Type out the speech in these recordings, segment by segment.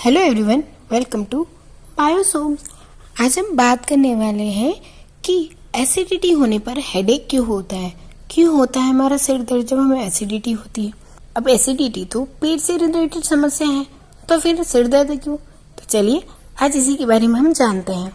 Hello everyone, welcome to Biosomes. आज हम बात करने वाले हैं कि एसिडिटी होने पर हेडेक क्यों होता है, हमारा सिर दर्द जब हमें एसिडिटी होती है। अब एसिडिटी तो पेट से रिलेटेड समस्या है, तो फिर सिर दर्द क्यों? तो चलिए आज इसी के बारे में हम जानते हैं।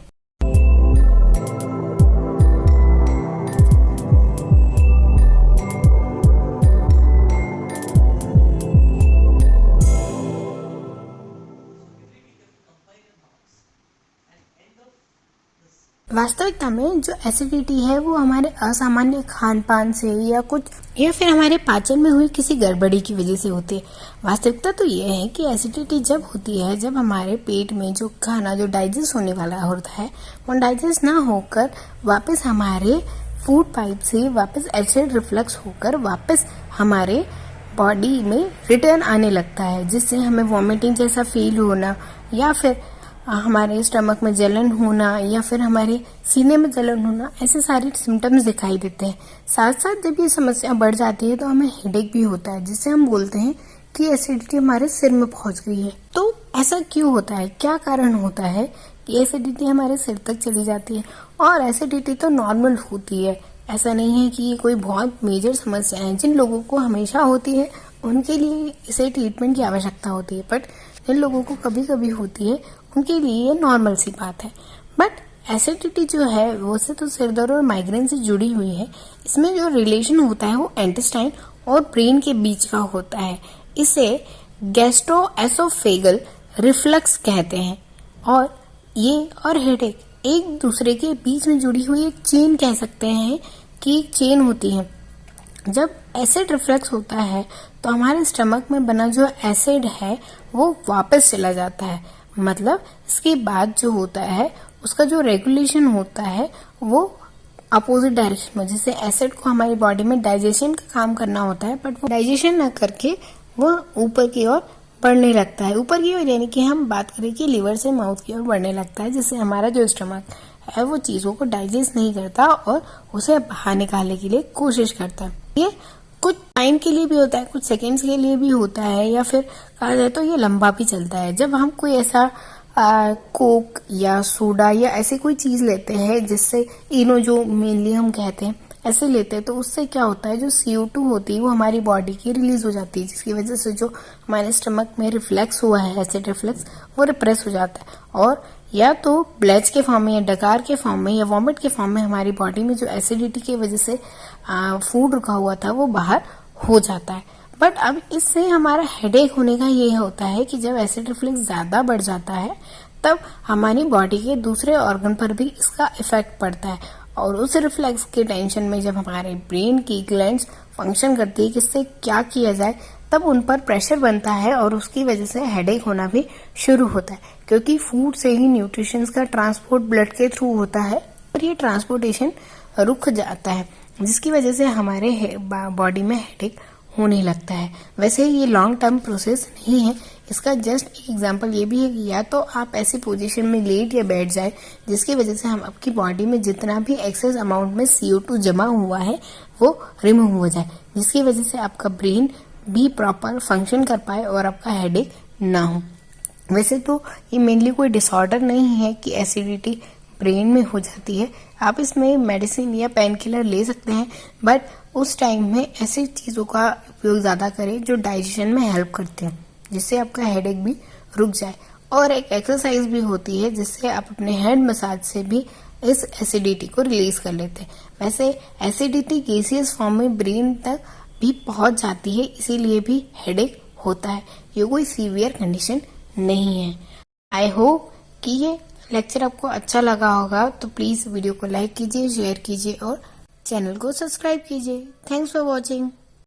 वास्तविकता में जो एसिडिटी है वो हमारे असामान्य खान पान से या फिर हमारे पाचन में हुई किसी गड़बड़ी की वजह से होती है। वास्तविकता तो ये है कि एसिडिटी जब होती है जब हमारे पेट में जो खाना जो डाइजेस्ट होने वाला होता है वो डाइजेस्ट ना होकर वापस हमारे फूड पाइप से वापस एसिड रिफ्लक्स होकर वापस हमारे बॉडी में रिटर्न आने लगता है, जिससे हमें वॉमिटिंग जैसा फील होना या फिर हमारे स्टमक में जलन होना या फिर हमारे सीने में जलन होना, ऐसे सारे सिम्टम्स दिखाई देते हैं। साथ साथ जब ये समस्या बढ़ जाती है तो हमें हेडेक भी होता है, जिससे हम बोलते हैं कि एसिडिटी हमारे सिर में पहुंच गई है। तो ऐसा क्यों होता है, क्या कारण होता है कि एसिडिटी हमारे सिर तक चली जाती है? और एसिडिटी तो नॉर्मल होती है, ऐसा नहीं है कि ये कोई बहुत मेजर समस्या है। जिन लोगों को हमेशा होती है उनके लिए इसे ट्रीटमेंट की आवश्यकता होती है, बट जिन लोगों को कभी कभी होती है उनके लिए ये नॉर्मल सी बात है। बट एसिडिटी जो है वो से तो सिर दर्द और माइग्रेन से जुड़ी हुई है। इसमें जो रिलेशन होता है वो इंटेस्टाइन और ब्रेन के बीच का होता है। इसे गैस्ट्रोएसोफेगल रिफ्लक्स कहते हैं। और ये और हेडेक एक दूसरे के बीच में जुड़ी हुई एक चेन कह सकते हैं कि एक चेन होती है। जब एसिड रिफ्लक्स होता है तो हमारे स्टमक में बना जो एसिड है वो वापस चला जाता है। मतलब इसके बाद जो होता है उसका जो रेगुलेशन होता है वो अपोजिट डायरेक्शन में, जैसे एसिड को हमारी बॉडी में डाइजेशन का काम करना होता है, बट वो डाइजेशन ना करके वो ऊपर की ओर बढ़ने लगता है। ऊपर की ओर यानी कि हम बात करें कि लिवर से माउथ की ओर बढ़ने लगता है, जिससे हमारा जो स्टमक है वो चीजों को डाइजेस्ट नहीं करता और उसे बाहर निकालने के लिए कोशिश करता है। ये कुछ टाइम के लिए भी होता है, कुछ सेकंड्स के लिए भी होता है, या फिर कहा जाए तो ये लंबा भी चलता है। जब हम कोई ऐसा कोक या सोडा या ऐसे कोई चीज लेते हैं जिससे इनो जो मेनली हम कहते हैं ऐसे लेते हैं, तो उससे क्या होता है जो CO2 होती है वो हमारी बॉडी की रिलीज हो जाती है, जिसकी वजह से जो हमारे स्टमक में रिफ्लेक्स हुआ है एसिड रिफ्लेक्स वो रिप्रेस हो जाता है। और या तो ब्लेच के फॉर्म में या डकार के फॉर्म में या वॉमिट के फॉर्म में हमारी बॉडी में जो एसिडिटी की वजह से फूड रुका हुआ था वो बाहर हो जाता है। बट अब इससे हमारा हेडेक होने का ये होता है कि जब एसिड रिफ्लेक्स ज्यादा बढ़ जाता है तब हमारी बॉडी के दूसरे ऑर्गन पर भी इसका इफेक्ट पड़ता है। और उस रिफ्लेक्स के टेंशन में जब हमारे ब्रेन की ग्लैंड्स फंक्शन करती है कि इससे क्या किया जाए, तब उन पर प्रेशर बनता है और उसकी वजह से हेडेक होना भी शुरू होता है, क्योंकि फूड से ही न्यूट्रिशंस का ट्रांसपोर्ट ब्लड के थ्रू होता है और ये ट्रांसपोर्टेशन रुक जाता है, जिसकी वजह से हमारे बॉडी में हेडेक होने लगता है। वैसे ये लॉन्ग टर्म प्रोसेस नहीं है, इसका जस्ट एक एग्जांपल ये भी है कि या तो आप ऐसी पोजीशन में लेट या बैठ जाए जिसकी वजह से हम आपकी बॉडी में जितना भी एक्सेस अमाउंट में CO2 जमा हुआ है वो रिमूव हो जाए, जिसकी वजह से आपका ब्रेन भी प्रॉपर फंक्शन कर पाए और आपका हेडेक ना हो। वैसे तो ये मेनली कोई डिसऑर्डर नहीं है कि एसिडिटी ब्रेन में हो जाती है, आप इसमें मेडिसिन या पेन किलर ले सकते हैं, बट उस टाइम में ऐसी चीजों का उपयोग ज्यादा करें जो डाइजेशन में हेल्प करते हैं, जिससे आपका हेडेक भी रुक जाए। और एक एक्सरसाइज भी होती है जिससे आप अपने हेड मसाज से भी इस एसिडिटी को रिलीज कर लेते हैं। वैसे एसिडिटी गैसियस फॉर्म में ब्रेन तक भी पहुंच जाती है, इसीलिए भी हेडेक होता है। ये कोई सीवियर कंडीशन नहीं है। आई होप कि ये लेक्चर आपको अच्छा लगा होगा, तो प्लीज वीडियो को लाइक कीजिए, शेयर कीजिए और चैनल को सब्सक्राइब कीजिए। Thanks for watching.